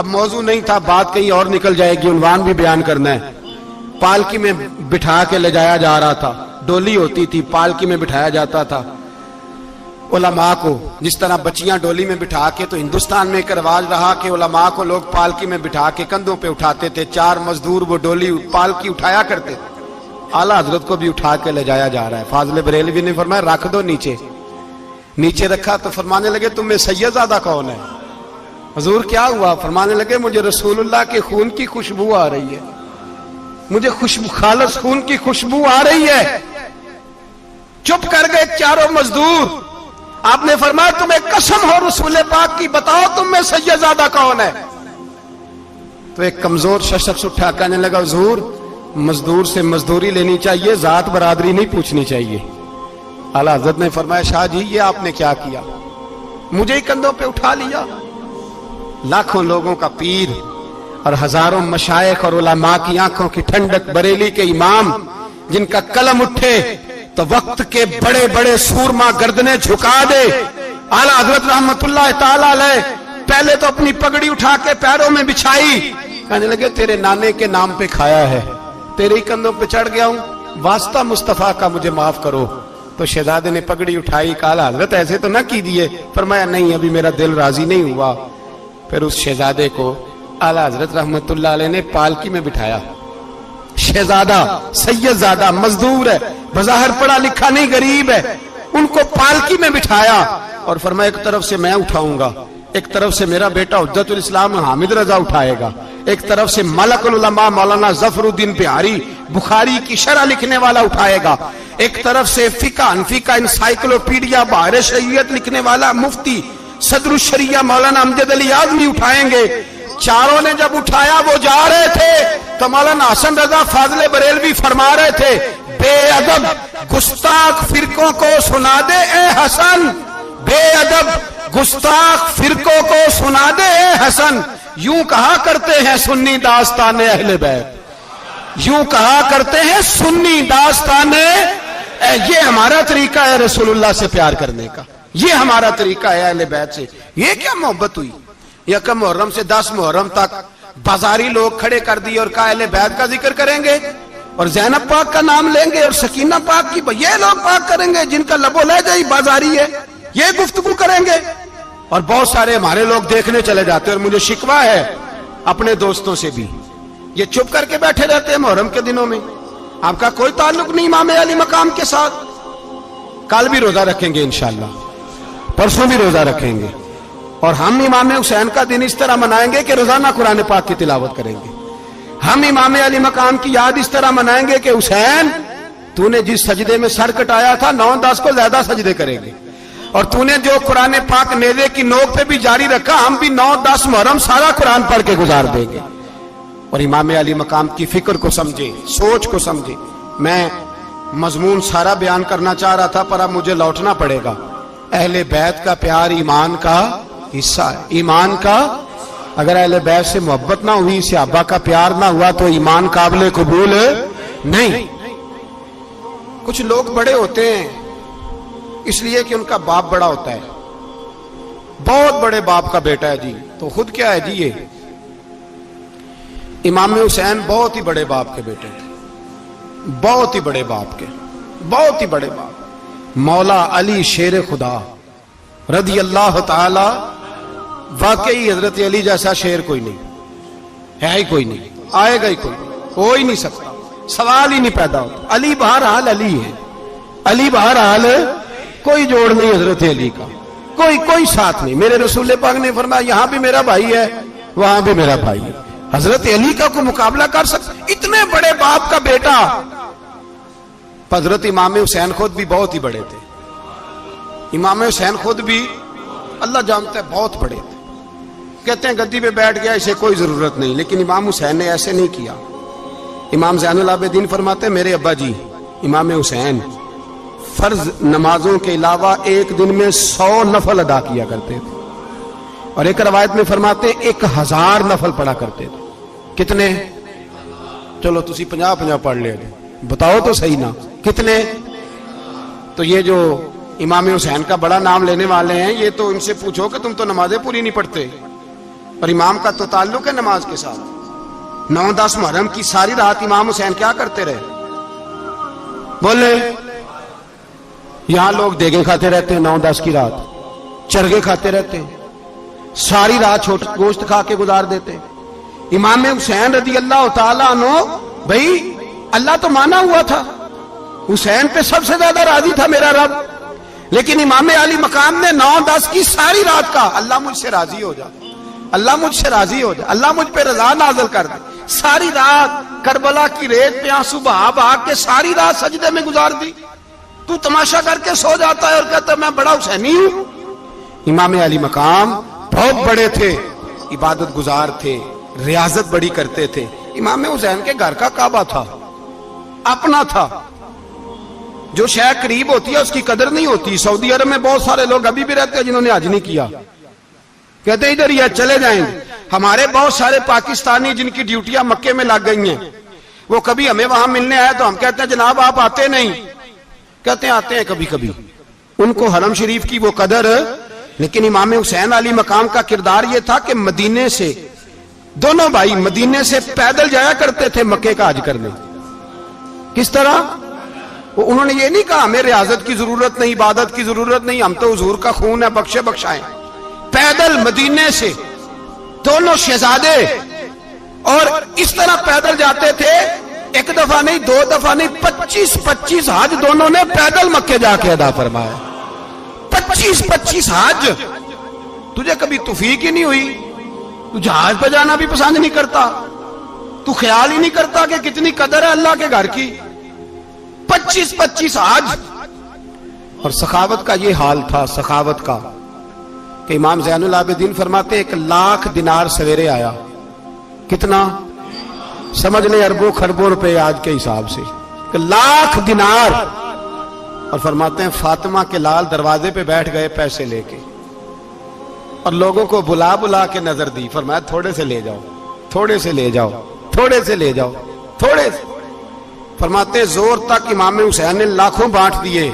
اب موضوع نہیں تھا, بات کہیں اور نکل جائے گی, عنوان بھی بیان کرنا ہے. پالکی میں بٹھا کے لے جایا جا رہا تھا, ڈولی ہوتی تھی, پالکی میں بٹھایا جاتا تھا علماء کو, جس طرح بچیاں ڈولی میں بٹھا کے, تو ہندوستان میں ایک رواج رہا کہ علماء کو لوگ پالکی میں بٹھا کے کندھوں پہ اٹھاتے تھے, 4 مزدور وہ ڈولی پالکی اٹھایا کرتے تھے. اعلیٰ حضرت کو بھی اٹھا کے لے جایا جا رہا ہے. فاضل بریلوی نے فرمایا رکھ دو نیچے. نیچے رکھا تو فرمانے لگے تم میں سیدزادہ کون ہے؟ حضور کیا ہوا؟ فرمانے لگے مجھے رسول اللہ کے خون کی خوشبو آ رہی ہے, مجھے خالص خون کی خوشبو آ رہی ہے. چپ کر گئے چاروں مزدور. آپ نے فرمایا تمہیں قسم ہو رسول پاک کی, بتاؤ تم میں سیدزادہ کون ہے؟ تو ایک کمزور شخص اٹھا کہنے لگا حضور مزدور سے مزدوری لینی چاہیے, ذات برادری نہیں پوچھنی چاہیے. اعلیٰ حضرت نے فرمایا شاہ جی یہ آپ نے کیا کیا, مجھے ہی کندھوں پہ اٹھا لیا. لاکھوں لوگوں کا پیر اور ہزاروں مشائخ اور علماء کی آنکھوں کی ٹھنڈک, بریلی کے امام جن کا قلم اٹھے تو وقت کے بڑے بڑے سورما گردنیں جھکا دے. اعلیٰ حضرت رحمت اللہ تعالی علیہ پہلے تو اپنی پگڑی اٹھا کے پیروں میں بچھائی, کہنے لگے تیرے نانے کے نام پہ کھایا ہے, تیرے ہی کندھوں پہ چڑھ گیا ہوں, واسطہ مصطفیٰ کا مجھے معاف کرو. تو شہزادے نے پگڑی اٹھائی, کہا اعلیٰ حضرت ایسے تو نہ کیجیے. فرمایا نہیں ابھی میرا دل راضی نہیں ہوا. پھر اس شہزادے کو اعلیٰ حضرت رحمت اللہ علیہ نے پالکی میں بٹھایا. شہزادہ سیدزادہ مزدور ہے, بظاہر پڑھا لکھا نہیں, غریب ہے, ان کو پالکی میں بٹھایا اور فرمایا ایک طرف سے میں اٹھاؤں گا, ایک طرف سے میرا بیٹا حجت الاسلام حامد رضا اٹھائے گا, ایک طرف سے ملک العلماء مولانا ظفر الدین بہاری بخاری کی شرح لکھنے والا اٹھائے گا, ایک طرف سے فقہ حنفی کا انسائکلوپیڈیا بحر شریعت لکھنے والا مفتی صدر الشریعہ مولانا امجد علی اعظمی اٹھائیں گے. چاروں نے جب اٹھایا وہ جا رہے تھے تو مولانا حسن رضا فاضل بریلوی فرما رہے تھے بے ادب گستاخ فرقوں کو سنا دے اے حسن, بے ادب گستاخ فرقوں کو سنا دے اے حسن. یوں کہا کرتے ہیں سنی داستان اہل بیت, یوں کہا کرتے ہیں سنی داستان. یہ ہمارا طریقہ ہے رسول اللہ سے پیار کرنے کا, یہ ہمارا طریقہ ہے اہل بیت سے. یہ کیا محبت ہوئی؟ یکم محرم سے 10 محرم تک بازاری لوگ کھڑے کر دی اور کہا اہل بیت کا ذکر کریں گے اور زینب پاک کا نام لیں گے اور سکینہ پاک کی, یہ لوگ پاک کریں گے جن کا لب و لہجہ ہی بازاری ہے, یہ گفتگو کریں گے. اور بہت سارے ہمارے لوگ دیکھنے چلے جاتے ہیں, اور مجھے شکوہ ہے اپنے دوستوں سے بھی, یہ چپ کر کے بیٹھے رہتے ہیں محرم کے دنوں میں. آپ کا کوئی تعلق نہیں امام علی مقام کے ساتھ. کل بھی روزہ رکھیں گے انشاءاللہ, پرسوں بھی روزہ رکھیں گے, اور ہم امام حسین کا دن اس طرح منائیں گے کہ روزانہ قرآن پاک کی تلاوت کریں گے. ہم امام علی مقام کی یاد اس طرح منائیں گے کہ حسین تو نے جس سجدے میں سر کٹایا تھا 9-10 کو زیادہ سجدے کریں گے, اور تو نے جو قرآن پاک نیزے کی نوک پہ بھی جاری رکھا, ہم بھی 9-10 محرم سارا قرآن پڑھ کے گزار دیں گے. اور امام علی مقام کی فکر کو سمجھے, سوچ کو سمجھے. میں مضمون سارا بیان کرنا چاہ رہا تھا پر اب مجھے لوٹنا پڑے گا. اہل بیت کا پیار ایمان کا حصہ ہے, ایمان کا. اگر اہل بیت سے محبت نہ ہوئی, صحابہ کا پیار نہ ہوا تو ایمان قابل قبول نہیں. کچھ لوگ بڑے ہوتے ہیں اس لیے کہ ان کا باپ بڑا ہوتا ہے, بہت بڑے باپ کا بیٹا ہے جی, تو خود کیا ہے جی, یہ امام حسین بہت ہی بڑے باپ کے بیٹے تھے, بہت ہی بڑے باپ کے, بہت ہی بڑے باپ. مولا علی شیر خدا رضی اللہ تعالی, واقعی حضرت علی جیسا شیر کوئی نہیں ہے, ہی کوئی نہیں, آئے گا ہی کوئی نہیں, ہو ہی نہیں سکتا, سوال ہی نہیں پیدا ہوتا. علی بہرحال علی ہے, علی بہرحال کوئی جوڑ نہیں حضرت علی کا, کوئی ساتھ نہیں. میرے رسول پاک نے فرمایا یہاں بھی میرا بھائی ہے وہاں بھی میرا بھائی ہے, حضرت علی کا کوئی مقابلہ کر سکتا؟ اتنے بڑے باپ کا بیٹا. حضرت امام حسین خود بھی بہت ہی بڑے تھے, امام حسین خود بھی اللہ جانتا ہے بہت بڑے تھے. کہتے ہیں گدی پہ بیٹھ گیا اسے کوئی ضرورت نہیں, لیکن امام حسین نے ایسے نہیں کیا. امام زین العابدین فرماتے ہیں میرے ابا جی امام حسین فرض نمازوں کے علاوہ ایک دن میں 100 نفل ادا کیا کرتے تھے, اور ایک روایت میں فرماتے 1000 نفل پڑھا کرتے تھے. کتنے؟ چلو تسی 50 پڑھ لے, بتاؤ تو صحیح نا کتنے. تو یہ جو امام حسین کا بڑا نام لینے والے ہیں, یہ تو ان سے پوچھو کہ تم تو نمازیں پوری نہیں پڑھتے, اور امام کا تو تعلق ہے نماز کے ساتھ. 9-10 محرم کی ساری رات امام حسین کیا کرتے رہے؟ بولے. یہاں لوگ دیگیں کھاتے رہتے ہیں 9-10 کی رات, چرگے کھاتے رہتے ہیں, ساری رات چھوٹا گوشت کھا کے گزار دیتے. امام حسین رضی اللہ تعالیٰ عنہ, بھائی اللہ تو مانا ہوا تھا, حسین پہ سب سے زیادہ راضی تھا میرا رب, لیکن امام علی مقام نے 9-10 کی ساری رات کا اللہ مجھ سے راضی ہو جا, اللہ مجھ سے راضی ہو جا, اللہ مجھ پہ رضا نازل کر دے. ساری رات کربلا کی ریت پہ آنسو بہا بہا کے ساری رات سجدے میں گزار دی. تو تماشا کر کے سو جاتا ہے اور کہتا ہے میں بڑا حسینی ہوں. امام علی مقام بہت بڑے تھے, عبادت گزار تھے, ریاضت بڑی کرتے تھے. امام حسین کے گھر کا کعبہ تھا, اپنا تھا. جو شے قریب ہوتی ہے اس کی قدر نہیں ہوتی. سعودی عرب میں بہت سارے لوگ ابھی بھی رہتے ہیں جنہوں نے حج نہیں کیا, کہتے ہیں ادھر یہ چلے جائیں گے. ہمارے بہت سارے پاکستانی جن کی ڈیوٹیاں مکے میں لگ گئی ہیں, وہ کبھی ہمیں وہاں ملنے آئے تو ہم کہتے ہیں جناب آپ آتے نہیں, کہتے ہیں آتے ہیں کبھی کبھی. ان کو حرم شریف کی وہ قدر. لیکن امام حسین علی مقام کا کردار یہ تھا کہ مدینے سے, دونوں بھائی مدینے سے پیدل جایا کرتے تھے مکے کا حج کرنے. کس طرح؟ انہوں نے یہ نہیں کہا ہمیں ریاضت کی ضرورت نہیں, عبادت کی ضرورت نہیں, ہم تو حضور کا خون ہے, بخشے بخشائیں. پیدل مدینے سے دونوں شہزادے, اور اس طرح پیدل جاتے تھے. ایک دفعہ نہیں, 2 دفعہ نہیں, 25 حج دونوں نے پیدل مکے جا کے ادا فرمایا. 25 حج. تجھے کبھی توفیق ہی نہیں ہوئی, تو جہاز پہ جانا بھی پسند نہیں کرتا, تو خیال ہی نہیں کرتا کہ کتنی قدر ہے اللہ کے گھر کی. 25 حج. اور سخاوت کا یہ حال تھا, سخاوت کا, کہ امام زین العابدین فرماتے ہیں 1,00,000 دینار سویرے آیا. کتنا؟ سمجھ لیں اربوں خربوں روپے آج کے حساب سے, 1,00,000 دینار. اور فرماتے ہیں فاطمہ کے لال دروازے پہ بیٹھ گئے پیسے لے کے, اور لوگوں کو بلا بلا کے نظر دی. فرمایا تھوڑے سے لے جاؤ, تھوڑے سے لے جاؤ, تھوڑے سے لے جاؤ, تھوڑے سے. فرماتے ہیں زور تک امام حسین نے لاکھوں بانٹ دیے.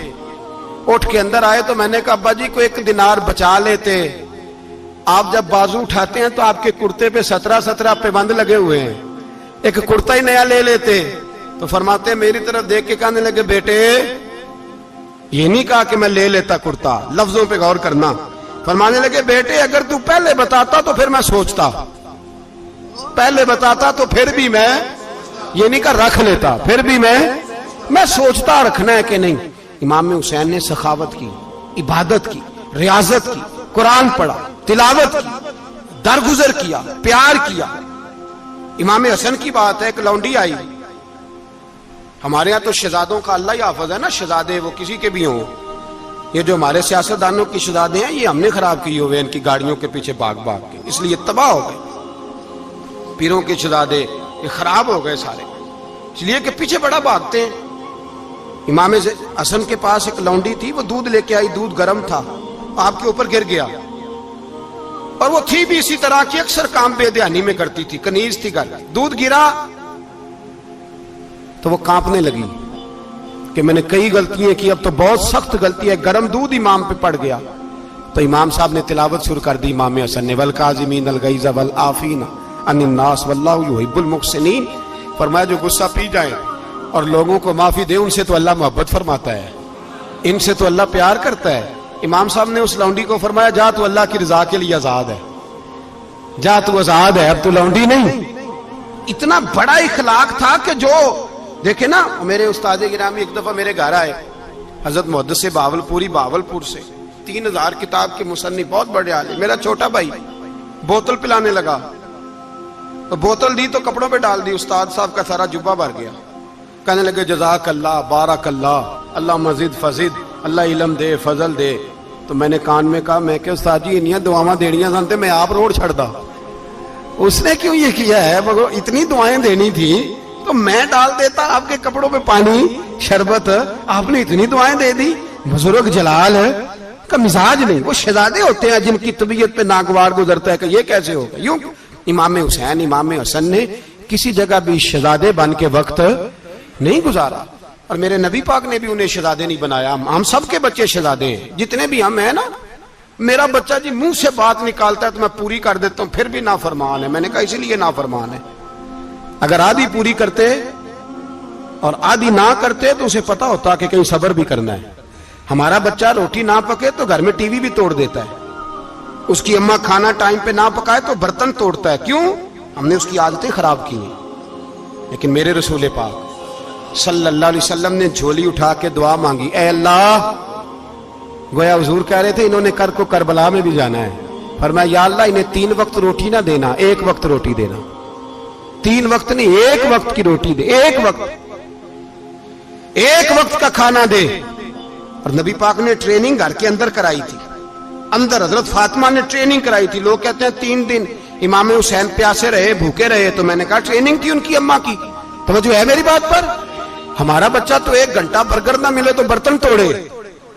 اٹھ کے اندر آئے تو میں نے کہا ابا جی کو 1 دینار بچا لیتے. آپ جب بازو اٹھاتے ہیں تو آپ کے کرتے پہ 17 پیبند لگے ہوئے ہیں, ایک کرتا ہی نیا لے لیتے. تو فرماتے ہیں میری طرف دیکھ کے کہنے لگے بیٹے یہ نہیں کہا کہ میں لے لیتا کرتا, لفظوں پہ غور کرنا. فرمانے لگے بیٹے اگر تو پہلے بتاتا تو پھر میں سوچتا, پہلے بتاتا تو پھر بھی میں یہ نہیں کہا رکھ لیتا, پھر بھی میں سوچتا رکھنا ہے کہ نہیں. امام حسین نے سخاوت کی, عبادت کی, ریاضت کی, قرآن پڑھا, تلاوت کی, درگزر کیا, پیار کیا. امام حسن کی بات ہے, ایک لونڈی آئی. ہمارے ہاں تو شہزادوں کا اللہ ہی حافظ ہے نا, شہزادے وہ کسی کے بھی ہوں. یہ جو ہمارے سیاستدانوں کی شہزادے ہیں یہ ہم نے خراب کیے ہوئے ان کی گاڑیوں کے پیچھے بھاگ بھاگ کے, اس لیے تباہ ہو گئے. پیروں کے شہزادے یہ خراب ہو گئے سارے, اس لیے کہ پیچھے بڑا بھاگتے ہیں. امام حسن کے پاس ایک لونڈی تھی, وہ دودھ لے کے آئی, دودھ گرم تھا, آپ کے اوپر گر گیا. اور وہ تھی بھی اسی طرح کی, اکثر کام بے دھیانی میں کرتی تھی, کنیز تھی گھر. دودھ گرا تو وہ کانپنے لگی کہ میں نے کئی غلطیاں کی, اب تو بہت سخت غلطی ہے. گرم دودھ امام پہ پڑ گیا. تو امام صاحب نے تلاوت شروع کر دی امام حسن نے, والکاظمین الغیظ والعافین عن الناس واللہ یحب المحسنین. فرمایا جو غصہ پی جائیں اور لوگوں کو معافی دے, ان سے تو اللہ محبت فرماتا ہے, ان سے تو اللہ پیار کرتا ہے. امام صاحب نے اس لونڈی کو فرمایا جا تو اللہ کی رضا کے لیے آزاد ہے, جا تو آزاد ہے, اب تو لونڈی نہیں. اتنا بڑا اخلاق تھا کہ جو دیکھیں نا, میرے استاد گرامی ایک دفعہ میرے گھر آئے, حضرت محدث سے باولپور سے, 3000 کتاب کے مصنف, بہت بڑے عالم. میرا چھوٹا بھائی بوتل پلانے لگا, تو بوتل دی تو کپڑوں پہ ڈال دی, استاد صاحب کا سارا جبہ بھر گیا. کہنے لگے جزاک اللہ, بارک اللہ, اللہ مزید فزید, اللہ علم دے, فضل دے. تو میں نے کان میں کہا, میں کہ استاد جی انیاں دعاواں دینیاں سنتے, میں آپ روڑ چھڑ دا. اس نے کیوں یہ کیا ہے, اتنی دعائیں دینی تھی تو میں ڈال دیتا آپ کے کپڑوں پہ پانی شربت, آپ نے اتنی دعائیں دے دی. بزرگ جلال کا مزاج نہیں. وہ شہزادے ہوتے ہیں جن کی طبیعت پہ ناگوار گزرتا ہے کہ یہ کیسے ہوگا. یوں امام حسین, امام حسن نے کسی جگہ بھی شہزادے بن کے وقت نہیں گزارا, اور میرے نبی پاک نے بھی انہیں شہزادے نہیں بنایا. ہم سب کے بچے شہزادے ہیں, جتنے بھی ہم ہیں نا, میرا بچہ جی منہ سے بات نکالتا ہے تو میں پوری کر دیتا ہوں، پھر بھی نافرمان ہے۔ میں نے کہا اسی لیے نافرمان ہے، اگر آدھی پوری کرتے اور آدھی نہ کرتے تو اسے پتا ہوتا کہ کہیں صبر بھی کرنا ہے۔ ہمارا بچہ روٹی نہ پکے تو گھر میں ٹی وی بھی توڑ دیتا ہے، اس کی اماں کھانا ٹائم پہ نہ پکائے تو برتن توڑتا ہے۔ کیوں؟ ہم نے اس کی عادتیں خراب کی ہیں۔ لیکن میرے رسول پاک صلی اللہ علیہ وسلم نے جھولی اٹھا کے دعا مانگی، اے اللہ، گویا حضور کہہ رہے تھے انہوں نے کر کو کربلا میں بھی جانا ہے، فرمایا یا اللہ انہیں 3 وقت روٹی نہ دینا، 1 وقت روٹی دینا، 3 وقت نہیں، 1 وقت کی روٹی دے، 1 وقت کا کھانا دے۔ اور نبی پاک نے ٹریننگ گھر کے اندر کرائی تھی، اندر حضرت فاطمہ نے ٹریننگ کرائی تھی۔ لوگ کہتے ہیں 3 دن امام حسین پیاسے رہے، بھوکے رہے، تو میں نے کہا ٹریننگ تھی ان کی اماں کی۔ توجہ ہے میری بات پر؟ ہمارا بچہ تو 1 گھنٹہ برگر نہ ملے تو برتن توڑے،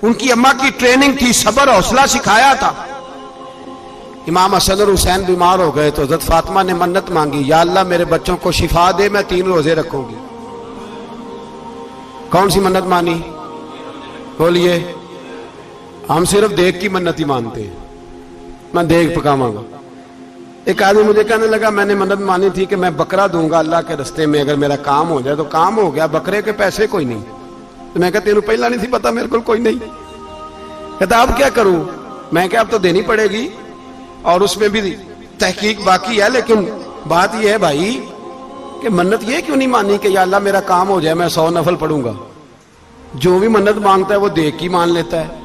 ان کی اماں کی ٹریننگ تھی، صبر حوصلہ سکھایا تھا۔ امام حسن اور حسین بیمار ہو گئے تو حضرت فاطمہ نے منت مانگی، یا اللہ میرے بچوں کو شفا دے، میں 3 روزے رکھوں گی۔ کون سی منت مانی؟ بولیے۔ ہم صرف دیکھ کی منت ہی مانتے ہیں، میں دیکھ پکاواں گا۔ ایک آدمی مجھے کہنے لگا میں نے منت مانی تھی کہ میں بکرا دوں گا اللہ کے رستے میں، اگر میرا کام ہو جائے تو کام ہو گیا، بکرے کے پیسے کوئی نہیں۔ تو میں کہا تینوں پہلا نہیں تھی پتا میرے کو کوئی نہیں؟ کہتا اب کیا کروں؟ میں کہا اب تو دینی پڑے گی، اور اس میں بھی تحقیق باقی ہے، لیکن بات یہ ہے بھائی کہ منت یہ کیوں نہیں مانی کہ یا اللہ میرا کام ہو جائے میں 100 نفل پڑھوں گا؟ جو بھی منت مانگتا ہے وہ دیکھ کی مان لیتا ہے،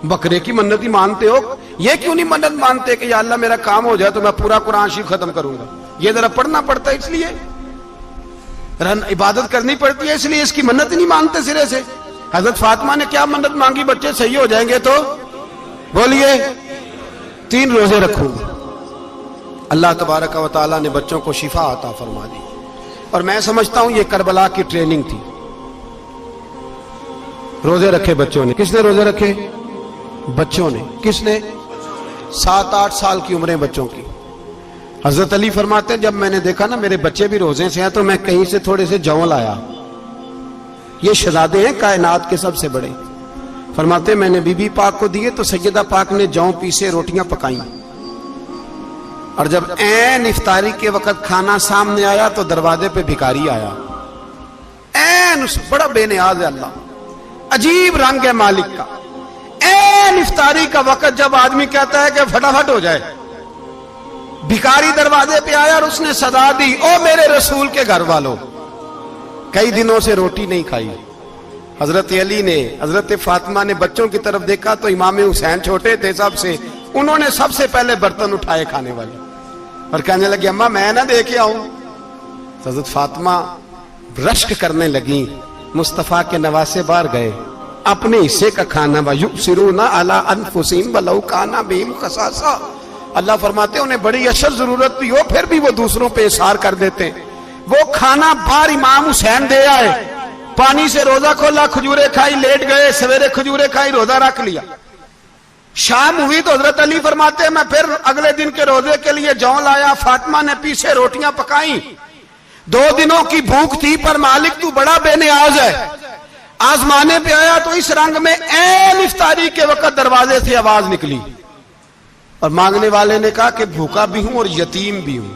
بکرے کی منت ہی مانتے ہو، یہ کیوں نہیں منت مانتے کہ یا اللہ میرا کام ہو جائے تو میں پورا قرآن شریف ختم کروں گا؟ یہ ذرا پڑھنا پڑتا ہے، اس لیے عبادت کرنی پڑتی ہے، اس لیے اس کی منت نہیں مانتے سرے سے۔ حضرت فاطمہ نے کیا منت مانگی؟ بچے صحیح ہو جائیں گے تو بولیے 3 روزے رکھوں گا۔ اللہ تبارک و تعالیٰ نے بچوں کو شفا عطا فرما دی، اور میں سمجھتا ہوں یہ کربلا کی ٹریننگ تھی۔ روزے رکھے بچوں نے، کس نے روزے رکھے؟ بچوں نے۔ کس نے؟ 7-8 سال کی عمریں بچوں کی۔ حضرت علی فرماتے ہیں جب میں نے دیکھا نا میرے بچے بھی روزے سے ہیں تو میں کہیں سے تھوڑے سے جوں لایا، یہ شہزادے ہیں کائنات کے سب سے بڑے۔ فرماتے ہیں میں نے بی بی پاک کو دیے تو سیدہ پاک نے جوں پیسے روٹیاں پکائیں، اور جب عین افطاری کے وقت کھانا سامنے آیا تو دروازے پہ بھکاری آیا، عین اس بڑا بے نیاز ہے اللہ، عجیب رنگ ہے مالک کا۔ عین افطاری کا وقت جب آدمی کہتا ہے کہ فٹافٹ ہو جائے، بھکاری دروازے پہ آیا اور اس نے صدا دی، او میرے رسول کے گھر والوں، کئی دنوں سے روٹی نہیں کھائی۔ حضرت علی نے، حضرت فاطمہ نے بچوں کی طرف دیکھا تو امام حسین چھوٹے تھے سب سے، انہوں نے سب سے پہلے برتن اٹھائے کھانے والے، اور کہنے لگے اماں میں نہ دے کے آؤں۔ حضرت فاطمہ رشک کرنے لگی، مصطفیٰ کے نواسے باہر گئے، اپنے حصے کا کھانا وَيُؤْثِرُونَ عَلَىٰ أَنفُسِهِمْ وَلَوْ كَانَ بِهِمْ خَصَاصَةٌ، اللہ فرماتے ہیں انہیں بڑی اشد ضرورت بھی ہو پھر بھی وہ دوسروں پہ اثار کر دیتے ہیں۔ وہ کھانا باہر امام حسین دے آئے، پانی سے روزہ کھولا، کھجورے کھائی، لیٹ گئے، سویرے کھجورے کھائی، روزہ رکھ لیا۔ شام ہوئی تو حضرت علی فرماتے ہیں میں پھر اگلے دن کے روزے کے لیے جوں لایا، فاطمہ نے پیچھے روٹیاں پکائیں، 2 دنوں کی بھوک تھی، پر مالک تو بڑا بے نیاز ہے، آزمانے پہ آیا تو اس رنگ میں عین افطاری کے وقت دروازے سے آواز نکلی، اور مانگنے والے نے کہا کہ بھوکا بھی ہوں اور یتیم بھی ہوں،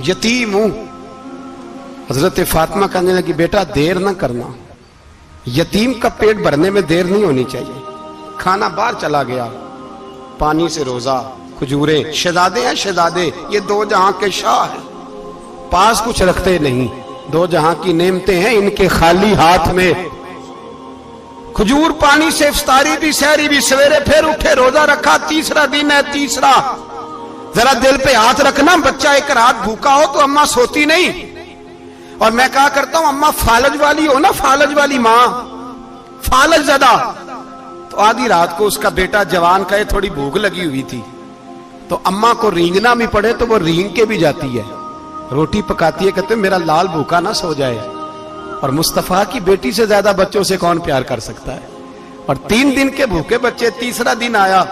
یتیم ہوں۔ حضرت فاطمہ کہنے لگی بیٹا دیر نہ کرنا، یتیم کا پیٹ بھرنے میں دیر نہیں ہونی چاہیے۔ کھانا باہر چلا گیا، پانی سے روزہ، کھجورے، شہزادے ہیں شہزادے، یہ 2 جہاں کے شاہ ہیں، پاس کچھ رکھتے نہیں، 2 جہاں کی نعمتیں ہیں ان کے خالی ہاتھ میں۔ کھجور پانی سے افطاری بھی، سحری بھی، سویرے پھر اٹھے، روزہ رکھا، 3را دن ہے، 3را۔ ذرا دل پہ ہاتھ رکھنا، بچہ ایک رات بھوکا ہو تو اماں سوتی نہیں، اور میں کہا کرتا ہوں اماں فالج والی ہو نا، فالج والی ماں، فالج زدہ، تو آدھی رات کو اس کا بیٹا جوان کہے تھوڑی بھوک لگی ہوئی تھی، تو اماں کو رینگنا بھی پڑے تو وہ رینگ کے بھی جاتی ہے، روٹی پکاتی ہے، کہتے ہیں میرا لال بھوکا نہ سو جائے۔ اور مصطفیٰ کی بیٹی سے زیادہ بچوں سے کون پیار کر سکتا ہے؟ اور 3 دن کے بھوکے بچے، 3را دن آیا،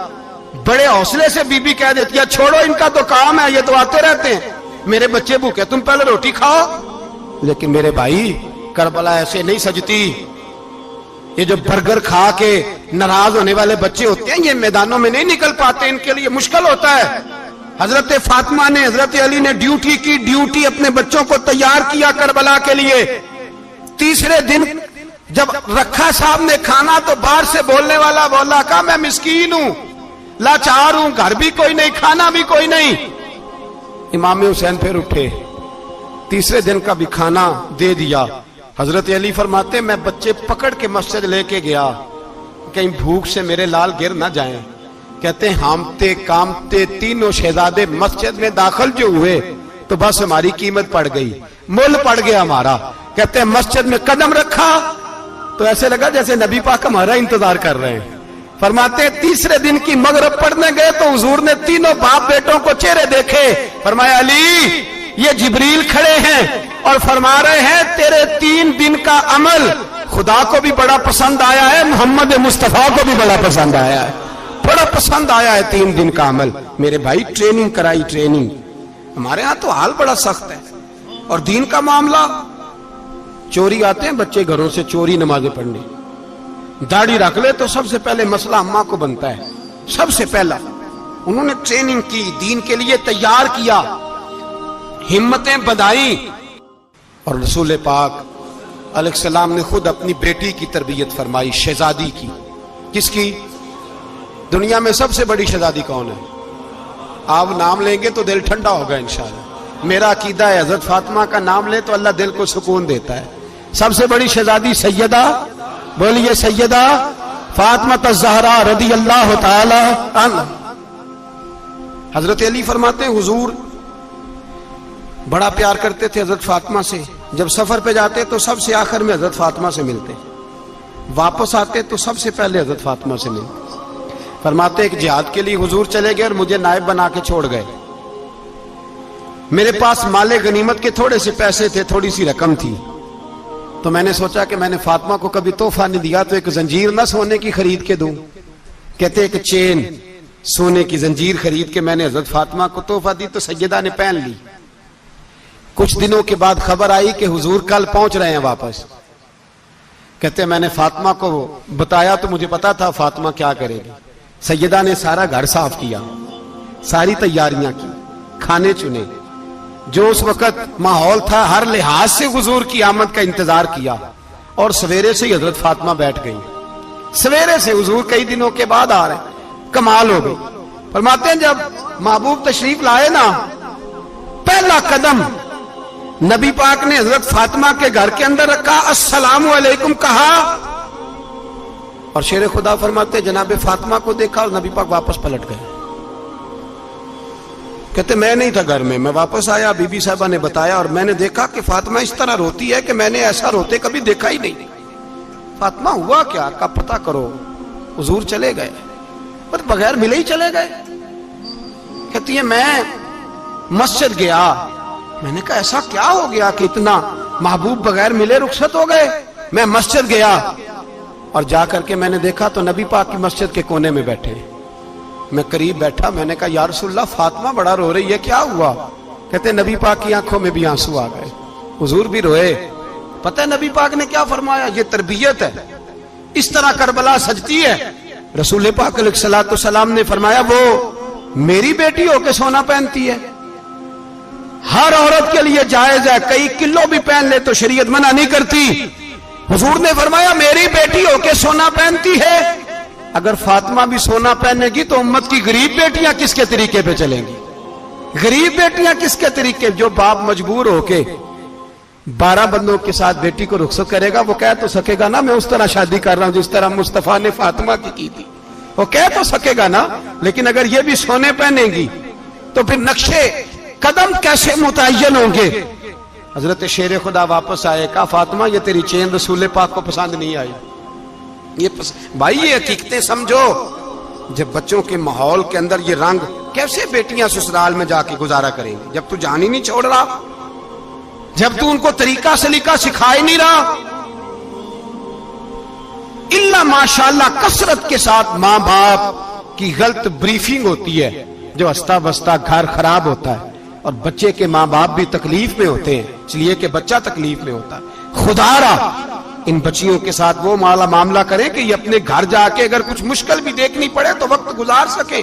بڑے حوصلے سے بی بی کہہ دیتی ہے چھوڑو ان کا تو کام ہے، یہ تو آتے رہتے ہیں، میرے بچے بھوکے، تم پہلے روٹی کھاؤ۔ لیکن میرے بھائی کربلا ایسے نہیں سجتی، یہ جو برگر کھا کے ناراض ہونے والے بچے ہوتے ہیں یہ میدانوں میں نہیں نکل پاتے، ان کے لیے مشکل ہوتا ہے۔ حضرت فاطمہ نے، حضرت علی نے ڈیوٹی کی، ڈیوٹی اپنے بچوں کو تیار کیا کربلا کے لیے۔ تیسرے دن جب رکھا صاحب نے کھانا تو باہر سے بولنے والا بولا کہا میں مسکین ہوں، لاچار ہوں، گھر بھی کوئی نہیں، کھانا بھی کوئی نہیں۔ امام حسین پھر اٹھے، تیسرے دن کا بھی کھانا دے دیا۔ حضرت علی فرماتے میں بچے پکڑ کے مسجد لے کے گیا، کہیں بھوک سے میرے لال گر نہ جائیں۔ کہتے ہیں ہامتے کامتے تینوں شہزادے مسجد میں داخل جو ہوئے تو بس ہماری قیمت پڑ گئی، مول پڑ گیا ہمارا۔ کہتے ہیں مسجد میں قدم رکھا تو ایسے لگا جیسے نبی پاک ہمارا انتظار کر رہے ہیں۔ فرماتے ہیں تیسرے دن کی مغرب پڑھنے گئے تو حضور نے تینوں باپ بیٹوں کو چہرے دیکھے، فرمایا علی یہ جبریل کھڑے ہیں اور فرما رہے ہیں تیرے 3 دن کا عمل خدا کو بھی بڑا پسند آیا ہے، محمد مصطفیٰ کو بھی بڑا پسند آیا ہے، بڑا پسند آیا ہے 3 دن کا عمل۔ میرے بھائی ٹریننگ کرائی، ٹریننگ۔ ہمارے ہاں تو حال بڑا سخت ہے، اور دین کا معاملہ چوری آتے ہیں بچے گھروں سے چوری نمازیں پڑھنے، داڑھی رکھ لے تو سب سے پہلے مسئلہ اماں کو بنتا ہے، سب سے پہلا۔ انہوں نے ٹریننگ کی، دین کے لیے تیار کیا، ہمتیں بدھائیں، اور رسول پاک علیہ السلام نے خود اپنی بیٹی کی تربیت فرمائی، شہزادی کی۔ کس کی؟ دنیا میں سب سے بڑی شہزادی کون ہے؟ آپ نام لیں گے تو دل ٹھنڈا ہوگا انشاءاللہ۔ میرا عقیدہ ہے حضرت فاطمہ کا نام لے تو اللہ دل کو سکون دیتا ہے۔ سب سے بڑی شہزادی سیدہ، بولیے سیدہ فاطمہ الزہرا رضی اللہ تعالی عنہ۔ حضرت علی فرماتے ہیں حضور بڑا پیار کرتے تھے حضرت فاطمہ سے، جب سفر پہ جاتے تو سب سے آخر میں حضرت فاطمہ سے ملتے، واپس آتے تو سب سے پہلے حضرت فاطمہ سے ملتے۔ فرماتے ایک جہاد کے لیے حضور چلے گئے اور مجھے نائب بنا کے چھوڑ گئے، میرے پاس مال غنیمت کے تھوڑے سے پیسے تھے، تھوڑی سی رقم تھی، تو میں نے سوچا کہ میں نے فاطمہ کو کبھی تحفہ نہیں دیا تو ایک زنجیر نہ سونے کی خرید کے دوں۔ کہتے ایک چین سونے کی زنجیر خرید کے میں نے حضرت فاطمہ کو تحفہ دی تو سیدہ نے پہن لی۔ کچھ دنوں کے بعد خبر آئی کہ حضور کل پہنچ رہے ہیں واپس۔ کہتے میں نے فاطمہ کو بتایا تو مجھے پتا تھا فاطمہ کیا کرے گی۔ سیدہ نے سارا گھر صاف کیا، ساری تیاریاں کی، کھانے چنے، جو اس وقت ماحول تھا ہر لحاظ سے حضور کی آمد کا انتظار کیا، اور سویرے سے ہی حضرت فاطمہ بیٹھ گئی۔ سویرے سے حضور کئی دنوں کے بعد آ رہے ہیں، کمال ہو گئی۔ فرماتے ہیں جب محبوب تشریف لائے نا، پہلا قدم نبی پاک نے حضرت فاطمہ کے گھر کے اندر رکھا، السلام علیکم کہا، اور شیر خدا فرماتے جناب فاطمہ کو دیکھا اور نبی پاک واپس پلٹ گئے۔ کہتے میں نہیں تھا گھر میں واپس آیا، بی بی صاحبہ نے بتایا اور میں نے دیکھا کہ فاطمہ اس طرح روتی ہے کہ میں نے ایسا روتے کبھی دیکھا ہی نہیں۔ فاطمہ ہوا کیا کا پتہ کرو۔ حضور چلے گئے پر بغیر ملے ہی چلے گئے۔ کہتی ہے میں مسجد گیا، میں نے کہا ایسا کیا ہو گیا کہ اتنا محبوب بغیر ملے رخصت ہو گئے؟ میں مسجد گیا اور جا کر کے میں نے دیکھا تو نبی پاک کی مسجد کے کونے میں بیٹھے۔ میں قریب بیٹھا، میں نے کہا یا رسول اللہ فاطمہ بڑا رو رہی ہے، کیا ہوا؟ کہتے نبی پاک کی آنکھوں میں بھی آنسو آ گئے، حضور بھی روئے۔ پتہ ہے نبی پاک نے کیا فرمایا؟ یہ تربیت ہے، اس طرح کربلا سجتی ہے۔ رسول پاک علیہ الصلوۃ والسلام نے فرمایا وہ میری بیٹی ہو کے سونا پہنتی ہے، ہر عورت کے لیے جائز ہے، کئی کلو بھی پہن لے تو شریعت منع نہیں کرتی۔ حضور نے فرمایا میری بیٹی ہو کے سونا پہنتی ہے، اگر فاطمہ بھی سونا پہنے گی تو امت کی غریب بیٹیاں کس کے طریقے پہ چلیں گی؟ غریب بیٹیاں کس کے طریقے؟ جو باپ مجبور ہو کے 12 بندوں کے ساتھ بیٹی کو رخصت کرے گا وہ کہہ تو سکے گا نا میں اس طرح شادی کر رہا ہوں جس طرح مصطفیٰ نے فاطمہ کی تھی، وہ کہہ تو سکے گا نا، لیکن اگر یہ بھی سونے پہنے گی تو پھر نقشے قدم کیسے متعین ہوں گے؟ حضرت شیر خدا واپس آئے، کہا فاطمہ یہ تیری چین رسول پاک کو پسند نہیں آئی۔ بھائی یہ حقیقتیں سمجھو، جب بچوں کے ماحول کے اندر یہ رنگ، کیسے بیٹیاں سسرال میں جا کے گزارا کریں گی جب تو جان ہی نہیں چھوڑ رہا، جب تو ان کو طریقہ سلیقہ سکھا ہی نہیں رہا؟ الا ماشاءاللہ کثرت کے ساتھ ماں باپ کی غلط بریفنگ ہوتی ہے، جو ہستا بستا گھر خراب ہوتا ہے، اور بچے کے ماں باپ بھی تکلیف میں ہوتے ہیں، اس لیے کہ بچہ تکلیف میں ہوتا ہے۔ خدا را ان بچیوں کے ساتھ وہ معاملہ کریں کہ یہ اپنے گھر جا کے اگر کچھ مشکل بھی دیکھنی پڑے تو وقت گزار سکے.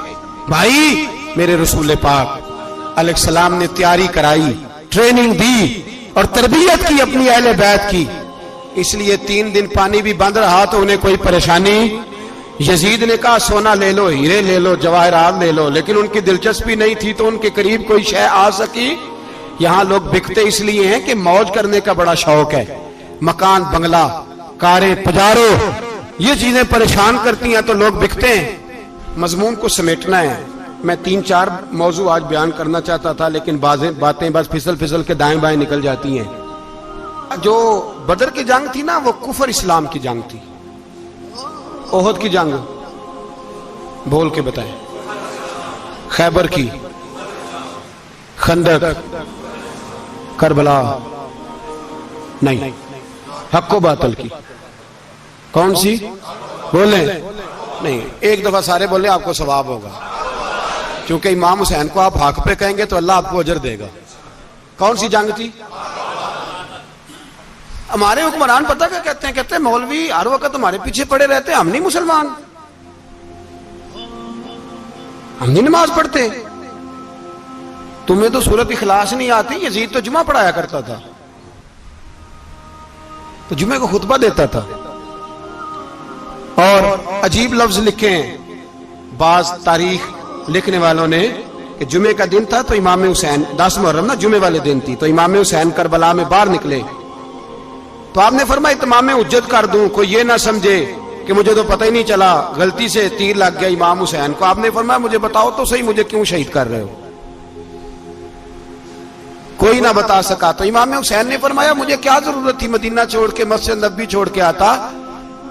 بھائی میرے رسول پاک علیہ السلام نے تیاری کرائی، ٹریننگ دی اور تربیت کی اپنی اہل بیت کی، اس لیے 3 دن پانی بھی بند رہا تو انہیں کوئی پریشانی. یزید نے کہا سونا لے لو، ہیرے لے لو، جواہرات لے لو، لیکن ان کی دلچسپی نہیں تھی تو ان کے قریب کوئی شے آ سکی. یہاں لوگ بکتے اس لیے ہیں کہ موج کرنے کا بڑا شوق ہے، مکان بنگلہ کاریں پجارو یہ چیزیں پریشان کرتی ہیں تو لوگ بکتے ہیں. مضمون کو سمیٹنا ہے. میں 3-4 موضوع آج بیان کرنا چاہتا تھا لیکن باتیں بس پھسل کے دائیں بائیں نکل جاتی ہیں. جو بدر کی جنگ تھی نا وہ کفر اسلام کی جنگ تھی. احد کی جنگ بول کے بتائیں. خیبر کی، خندق، کربلا نہیں، حق و باطل کی. کون سی بولیں؟ نہیں، ایک دفعہ سارے بولیں آپ کو ثواب ہوگا، کیونکہ امام حسین کو آپ حق پہ کہیں گے تو اللہ آپ کو اجر دے گا. کون سی جنگ تھی؟ ہمارے حکمران پتہ کیا کہتے ہیں مولوی ہر وقت ہمارے پیچھے پڑے رہتے ہیں، ہم نہیں مسلمان، ہم نہیں نماز پڑھتے، تمہیں تو سورۃ اخلاص نہیں آتی. یزید تو جمعہ پڑھایا کرتا تھا، تو جمعے کو خطبہ دیتا تھا. اور عجیب لفظ لکھے ہیں بعض تاریخ لکھنے والوں نے کہ جمعے کا دن تھا تو امام حسین 10 محرم نا جمعے والے دن تھی، تو امام حسین کربلا میں باہر نکلے تو آپ نے فرمایا اتمام حجت کر دوں، کوئی یہ نہ سمجھے کہ مجھے تو پتہ ہی نہیں چلا، غلطی سے تیر لگ گیا امام حسین کو. آپ نے فرمایا مجھے بتاؤ تو صحیح مجھے کیوں شہید کر رہے ہو؟ کوئی نہ بتا سکا. تو امام حسین نے فرمایا مجھے کیا ضرورت تھی مدینہ چھوڑ کے مسجد نبوی چھوڑ کے آتا،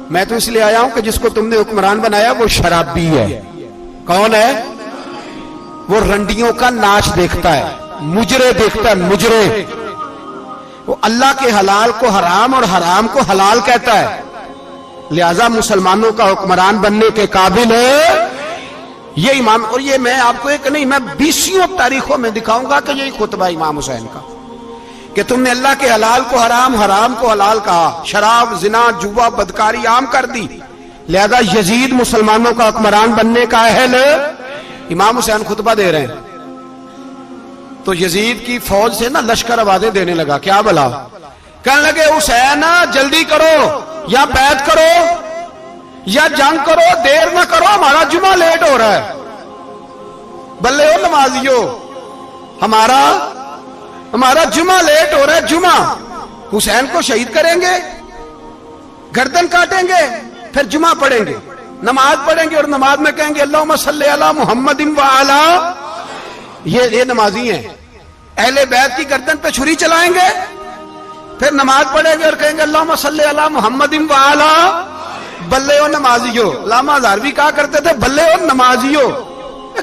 میں تو اس لیے آیا ہوں کہ جس کو تم نے حکمران بنایا وہ شرابی ہے. کون ہے وہ؟ رنڈیوں کا ناچ دیکھتا ہے، مجرے دیکھتا ہے، مجرے. وہ اللہ کے حلال کو حرام اور حرام کو حلال کہتا ہے، لہذا مسلمانوں کا حکمران بننے کے قابل ہے یہ امام. اور یہ میں آپ کو ایک نہیں، میں 20 تاریخوں میں دکھاؤں گا کہ یہی خطبہ امام حسین کا کہ تم نے اللہ کے حلال کو حرام، حرام کو حلال کہا، شراب، زنا، جوا، بدکاری عام کر دی، لہذا یزید مسلمانوں کا حکمران بننے کا اہل. امام حسین خطبہ دے رہے ہیں تو یزید کی فوج سے نا لشکر آوازیں دینے لگا. کیا بلا؟ کہنے لگے حسین جلدی کرو، یا بیعت کرو یا جنگ کرو، دیر نہ کرو، ہمارا جمعہ لیٹ ہو رہا ہے. بلے ہو نمازیو، ہمارا جمعہ لیٹ ہو رہا ہے. جمعہ حسین کو شہید کریں گے، گردن کاٹیں گے، پھر جمعہ پڑھیں گے، نماز پڑھیں گے اور نماز میں کہیں گے اللہم صلی علی محمد وعلا. یہ نمازی ہیں. اہل بیت کی گردن پہ چھری چلائیں گے، پھر نماز پڑھیں گے اور کہیں گے اللہم صلی علی محمد وعلا. بلے ہو نمازیو. علامہ ہزاروی کہا کرتے تھے بلے ہو نمازیو.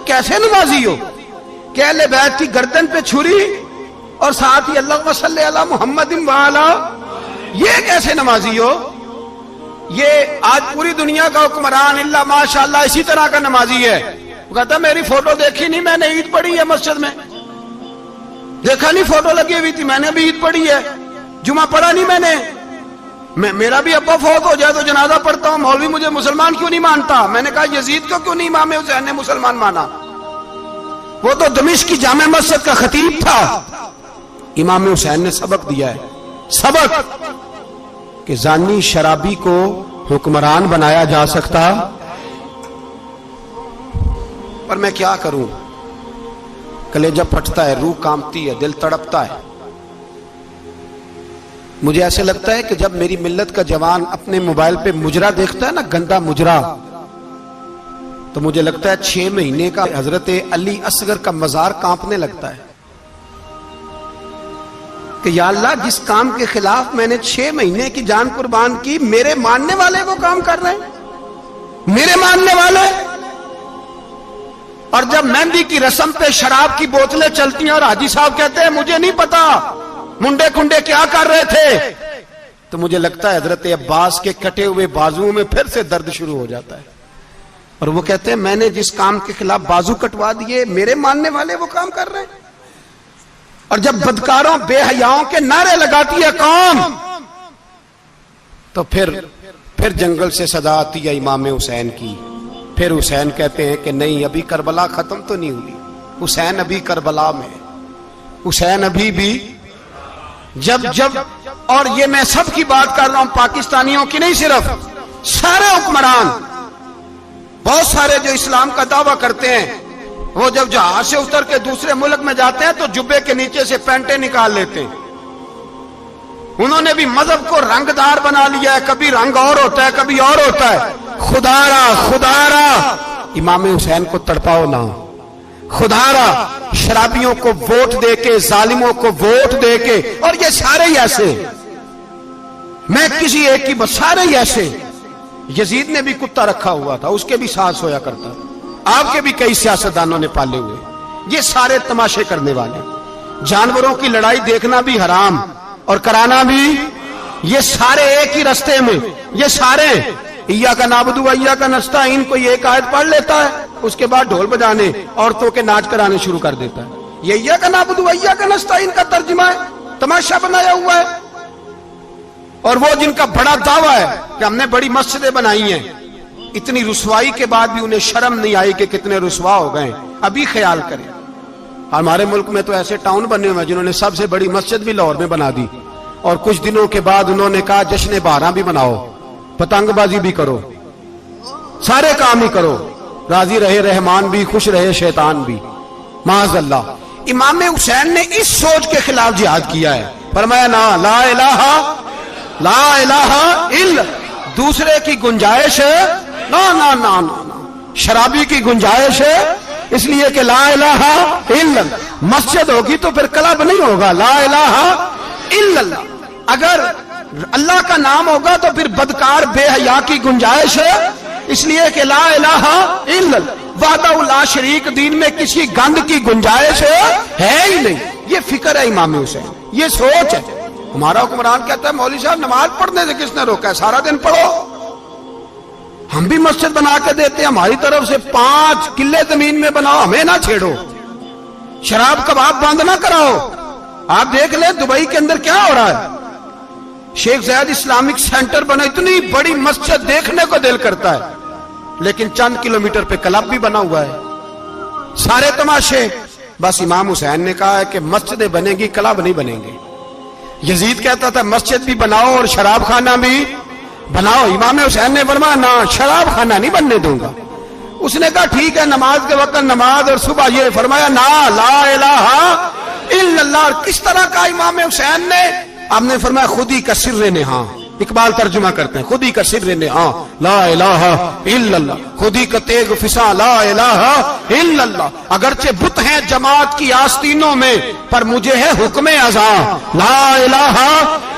کیسے نمازی ہو کہ اہل بیت کی گردن پہ چھری اور ساتھ ہی اللہم صلی علی محمد وعلا؟ یہ کیسے نمازی ہو؟ یہ آج پوری دنیا کا حکمران اللہ ماشاءاللہ اسی طرح کا نمازی ہے. وہ کہتا میری فوٹو دیکھی نہیں، میں نے عید پڑھی ہے مسجد میں، دیکھا نہیں فوٹو لگی ہوئی تھی، میں نے بھی عید پڑھی ہے، جمعہ پڑھا نہیں میں نے. میرا بھی ابا فوت ہو جائے تو جنازہ پڑھتا ہوں، مولوی مجھے مسلمان کیوں نہیں مانتا؟ میں نے کہا یزید کو کیوں نہیں امام حسین نے مسلمان مانا؟ وہ تو دمشق کی جامع مسجد کا خطیب تھا. امام حسین نے سبق دیا ہے، سبق کہ زانی شرابی کو حکمران بنایا جا سکتا. پر میں کیا کروں، کلیجہ پھٹتا ہے، روح کانپتی ہے، دل تڑپتا ہے. مجھے ایسے لگتا ہے کہ جب میری ملت کا جوان اپنے موبائل پہ مجرا دیکھتا ہے نا، گندا مجرا، تو مجھے لگتا ہے 6 مہینے کا حضرت علی اصغر کا مزار کانپنے لگتا ہے کہ یا اللہ جس کام کے خلاف میں نے 6 مہینے کی جان قربان کی، میرے ماننے والے وہ کام کر رہے ہیں، میرے ماننے والے. اور جب مہندی کی رسم پہ شراب کی بوتلیں چلتی ہیں اور حاجی صاحب کہتے ہیں مجھے نہیں پتا منڈے کنڈے کیا کر رہے تھے، تو مجھے لگتا ہے حضرت عباس کے کٹے ہوئے بازوؤں میں پھر سے درد شروع ہو جاتا ہے. اور وہ کہتے ہیں میں نے جس کام کے خلاف بازو کٹوا دیے، میرے ماننے والے وہ کام کر رہے ہیں. اور جب بدکاروں بے حیاؤں کے نعرے لگاتی ہے قوم تو پھر جنگل سے صدا آتی ہے امام حسین کی. پھر حسین کہتے ہیں کہ نہیں، ابھی کربلا ختم تو نہیں ہوئی، حسین ابھی کربلا میں، حسین ابھی بھی جب اور یہ میں سب کی بات کر رہا ہوں، پاکستانیوں کی نہیں، صرف سارے حکمران، بہت سارے جو اسلام کا دعویٰ کرتے ہیں، وہ جب جہاز سے اتر کے دوسرے ملک میں جاتے ہیں تو جبے کے نیچے سے پینٹیں نکال لیتے ہیں. انہوں نے بھی مذہب کو رنگ دار بنا لیا ہے، کبھی رنگ اور ہوتا ہے کبھی اور ہوتا ہے. خدا را امام حسین کو تڑپاؤ نہ، خدا را شرابیوں کو ووٹ دے کے، ظالموں کو ووٹ دے کے، اور یہ سارے ہی ایسے، میں کسی ایک کی بس، سارے ہی ایسے. یزید نے بھی کتا رکھا ہوا تھا، اس کے بھی ساتھ سویا کرتا، آپ کے بھی کئی سیاستدانوں نے پالے ہوئے. یہ سارے تماشے کرنے والے، جانوروں کی لڑائی دیکھنا بھی حرام اور کرانا بھی، یہ سارے ایک ہی رستے میں، یہ سارے ایاک نعبد و ایاک نستعین کوئی ایک آیت پڑھ لیتا ہے، اس کے بعد ڈھول بجانے، عورتوں کے ناچ کرانے شروع کر دیتا ہے. یہ ایاک نعبد و ایاک نستعین کا ترجمہ ہے، تماشا بنایا ہوا ہے. اور وہ جن کا بڑا دعویٰ ہے کہ ہم نے بڑی مسجدیں بنائی ہیں، اتنی رسوائی کے بعد بھی انہیں شرم نہیں آئی کہ کتنے رسوا ہو گئے. ابھی خیال کریں، ہمارے ملک میں تو ایسے ٹاؤن بنے ہوئے ہیں جنہوں نے سب سے بڑی مسجد بھی لاہور میں بنا دی، اور کچھ دنوں کے بعد انہوں نے کہا جشن بارہ بھی بناؤ، پتنگ بازی بھی کرو، سارے کام ہی کرو، راضی رہے رحمان بھی، خوش رہے شیطان بھی. معاذ اللہ. امام حسین نے اس سوچ کے خلاف جہاد کیا ہے، فرمایا نا لا الہ الا، دوسرے کی گنجائش ہے نا، شرابی کی گنجائش ہے، اس لیے کہ لا الہ الا، مسجد ہوگی تو پھر کلب نہیں ہوگا. لا الہ الا اللہ، اگر اللہ کا نام ہوگا تو پھر بدکار بے حیا کی گنجائش ہے، اس لیے کہ لا الہ الا اللہ، وحدہ لا شریک دین میں کسی گند کی گنجائش ہے ہی نہیں. یہ فکر ہے امام حسین، یہ سوچ ہے. ہمارا حکمران کہتا ہے مولوی صاحب نماز پڑھنے سے کس نے روکا ہے، سارا دن پڑھو. ہم بھی مسجد بنا کے دیتے ہیں، ہماری طرف سے 5 کلے زمین میں بناؤ، ہمیں نہ چھیڑو. شراب کباب بند نہ کراؤ. آپ دیکھ لیں دبئی کے اندر کیا ہو رہا ہے، شیخ زید اسلامک سینٹر بنا، اتنی بڑی مسجد دیکھنے کو دل کرتا ہے، لیکن چند کلومیٹر پہ کلب بھی بنا ہوا ہے، سارے تماشے. بس امام حسین نے کہا ہے کہ مسجدیں بنے گی، کلب نہیں بنیں گے. یزید کہتا تھا مسجد بھی بناؤ اور شراب خانہ بھی بناؤ. امام حسین نے فرمایا نہ، شراب خانہ نہیں بننے دوں گا. اس نے کہا ٹھیک ہے، نماز کے وقت نماز اور صبح یہ. فرمایا نا لا الہ الا اللہ. کس طرح کا امام حسین نے؟ آپ نے فرمایا خودی کا سر نہاں. اقبال ترجمہ کرتے ہیں خودی کا سر نہاں لا الہ الا اللہ، خودی کا تیغ فساں لا الہ الا اللہ. اگرچہ بت ہیں جماعت کی آستینوں میں، پر مجھے ہے حکم ازاں لا الہ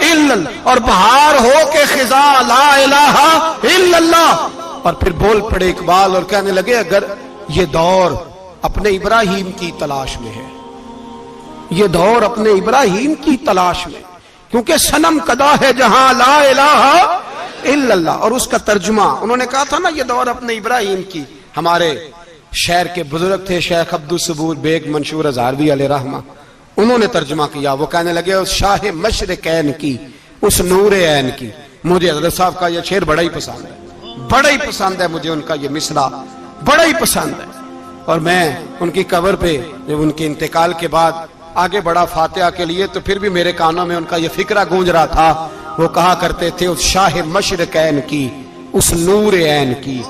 الا اللہ. اور بہار ہو کے خزاں لا الہ الا اللہ. اور پھر بول پڑے اقبال اور کہنے لگے اگر یہ دور اپنے ابراہیم کی تلاش میں ہے، یہ دور اپنے ابراہیم کی تلاش میں، کیونکہ صنم کدا ہے جہاں لا الہ الا اللہ. اور اس کا ترجمہ انہوں نے کہا تھا نا یہ دور اپنے ابراہیم کی. ہمارے شہر کے بزرگ تھے شیخ عبدالصبور بیگ منشور ہزاروی علیہ رحمہ، انہوں نے ترجمہ کیا. وہ کہنے لگے اس شاہ مشرقین کی، اس نور عین کی. مجھے حضرت صاحب کا یہ شعر بڑا ہی پسند ہے، بڑا ہی پسند ہے مجھے، ان کا یہ مصرع بڑا ہی پسند ہے. اور میں ان کی قبر پہ جب ان کے انتقال کے بعد آگے بڑھا فاتحہ کے لیے تو پھر بھی میرے کانوں میں ان کا یہ فکرہ گونج رہا تھا. وہ کہا کرتے تھے اس شاہ مشرقین کی، اس نور عین کی،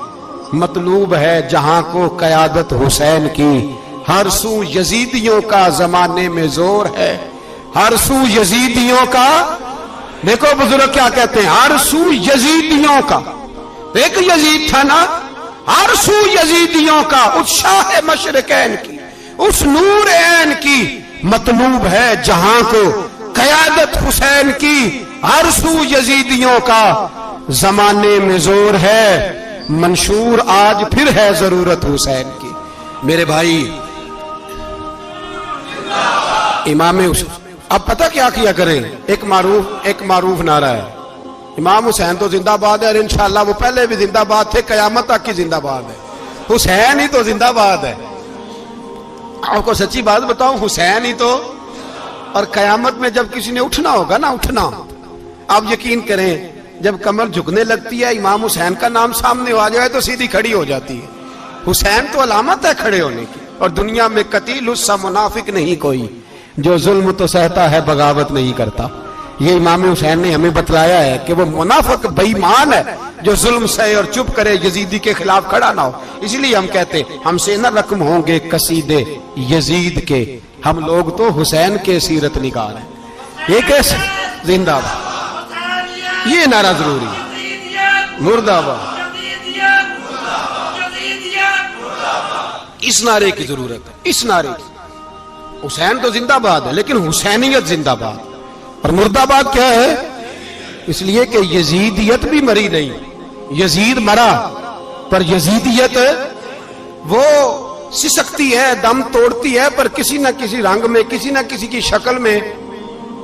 مطلوب ہے جہاں کو قیادت حسین کی. ہر سو یزیدیوں کا زمانے میں زور ہے، ہر سو یزیدیوں کا. دیکھو بزرگ کیا کہتے ہیں، ہر سو یزیدیوں کا. ایک یزید تھا نا، ہر سو یزیدیوں کا، اس شاہ مشرقین کی، اس نور عین کی، مطلوب ہے جہاں کو قیادت حسین کی. ہر سو یزیدیوں کا زمانے میں زور ہے، منشور آج پھر ہے ضرورت حسین کی. میرے بھائی امام حسین، اب پتہ کیا کیا کریں، ایک معروف نعرہ ہے امام حسین تو زندہ باد ہے، اور انشاءاللہ وہ پہلے بھی زندہ باد تھے، قیامت تک کی زندہ باد ہے. حسین ہی تو زندہ باد ہے. آپ کو سچی بات بتاؤں، حسین ہی تو. اور قیامت میں جب کسی نے اٹھنا ہوگا نا، اٹھنا، آپ یقین کریں جب کمر جھکنے لگتی ہے امام حسین کا نام سامنے آ جائے تو سیدھی کھڑی ہو جاتی ہے. حسین تو علامت ہے کھڑے ہونے کی. اور دنیا میں قتیل اس سا منافق نہیں کوئی جو ظلم تو سہتا ہے بغاوت نہیں کرتا. یہ امام حسین نے ہمیں بتلایا ہے کہ وہ منافق بے ایمان ہے جو ظلم سہے اور چپ کرے, یزیدی کے خلاف کھڑا نہ ہو. اس لیے ہم کہتے ہم سے نہ رقم ہوں گے قصیدے یزید کے, ہم لوگ تو حسین کے سیرت نگار ہیں. یہ کیسے زندہ باد, یہ نعرہ ضروری ہے. مرد آباد, اس نعرے کی ضرورت ہے, اس نعرے کی. حسین تو زندہ باد ہے لیکن حسینیت زندہ باد. اور مرد آباد کیا ہے؟ اس لیے کہ یزیدیت بھی مری نہیں, یزید مرا پر یزیدیت وہ سسکتی ہے, دم توڑتی ہے, پر کسی نہ کسی رنگ میں, کسی نہ کسی کی شکل میں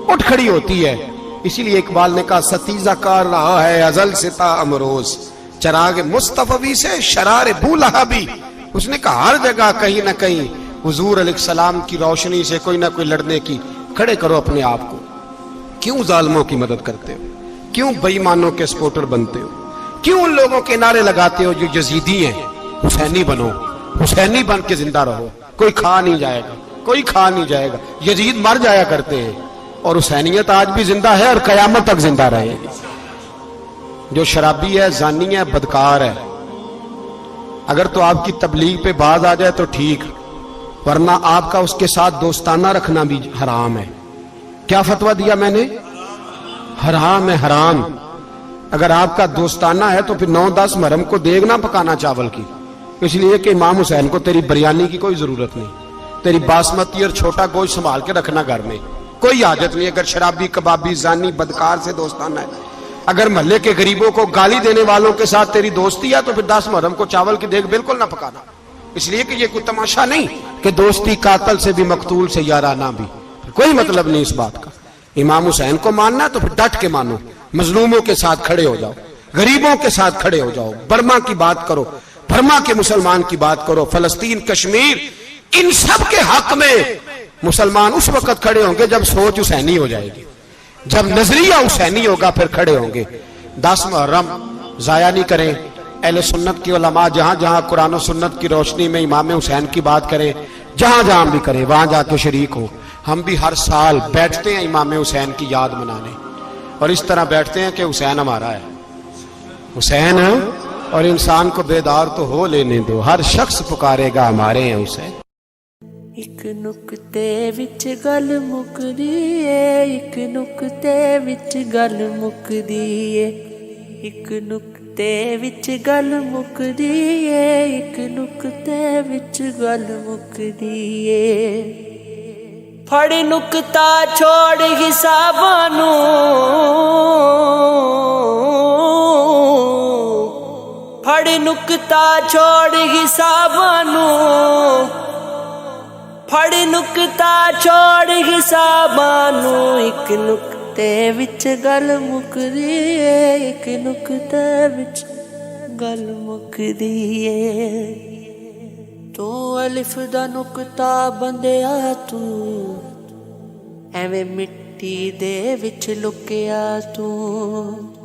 اٹھ کھڑی ہوتی ہے. اسی لیے اقبال نے کہا ستیزہ کار رہا ہے ازل سے تا امروز, چراغ مصطفی سے شرار بولہبی. اس نے کہا ہر جگہ کہیں نہ کہیں حضور علیہ السلام کی روشنی سے کوئی نہ کوئی لڑنے کی. کھڑے کرو اپنے آپ کو. کیوں ظالموں کی مدد کرتے ہو؟ کیوں بے ایمانوں کے سپورٹر بنتے ہو؟ کیوں ان لوگوں کے نعرے لگاتے ہو جو یزیدی ہیں؟ حسینی بنو, حسینی بن کے زندہ رہو. کوئی کھا نہیں جائے گا, کوئی کھا نہیں جائے گا. یزید مر جایا کرتے ہیں اور حسینیت آج بھی زندہ ہے اور قیامت تک زندہ رہے گی. جو شرابی ہے, زانی ہے, بدکار ہے, اگر تو آپ کی تبلیغ پہ باز آ جائے تو ٹھیک, ورنہ آپ کا اس کے ساتھ دوستانہ رکھنا بھی حرام ہے. کیا فتویٰ دیا میں نے؟ حرام ہے, حرام. اگر آپ کا دوستانہ ہے تو پھر 9-10 محرم کو دیگ نہ پکانا چاول کی, اس لیے کہ امام حسین کو تیری بریانی کی کوئی ضرورت نہیں. تیری باسمتی اور چھوٹا گوشت سنبھال کے رکھنا گھر میں, کوئی حاجت نہیں. اگر شرابی, کبابی, زانی, بدکار سے دوستانہ ہے, اگر محلے کے غریبوں کو گالی دینے والوں کے ساتھ تیری دوستی ہے تو پھر 10 محرم کو چاول کی دیگ بالکل نہ پکانا. اس لیے کہ یہ کوئی تماشا نہیں کہ دوستی قاتل سے بھی مقتول سے یارانہ بھی, کوئی مطلب نہیں اس بات کا. امام حسین کو ماننا تو پھر ڈٹ کے مانو, مظلوموں کے ساتھ کھڑے ہو جاؤ, غریبوں کے ساتھ کھڑے ہو جاؤ, برما کی بات کرو, برما کے مسلمان کی بات کرو, فلسطین, کشمیر, ان سب کے حق میں مسلمان اس وقت کھڑے ہوں گے جب سوچ حسینی ہو جائے گی, جب نظریہ حسینی ہوگا پھر کھڑے ہوں گے. 10 محرم ضائع نہیں کریں. اہل سنت کی علماء جہاں جہاں قرآن و سنت کی روشنی میں امام حسین کی بات کریں, جہاں جہاں بھی کریں, وہاں جا کے شریک ہو. ہم بھی ہر سال بیٹھتے ہیں امام حسین کی یاد منانے, اور اس طرح بیٹھتے ہیں کہ حسین ہمارا ہے, حسین ہے, اور انسان کو بیدار تو ہو لینے دو, ہر شخص پکارے گا ہمارے ہیں حسین. ایک نکتے وچ گل مکدی اے, ایک نکتے وچ گل مکدی اے, ایک نکتے وچ گل مکدی اے, ایک نکتے وچ گل مکدی اے. پھڑ نکتا چھوڑ حساباں نوں, پھڑ نکتا چھوڑ حساباں نوں, پھڑ نکتا چھوڑ حساباں نوں, ایک نکتے وچ گل مکدی اے, ایک نکتے وچ گل مکدی اے. تو الف دا نکتا بندیا تو, ایویں مٹی دے وچ لکیا تو.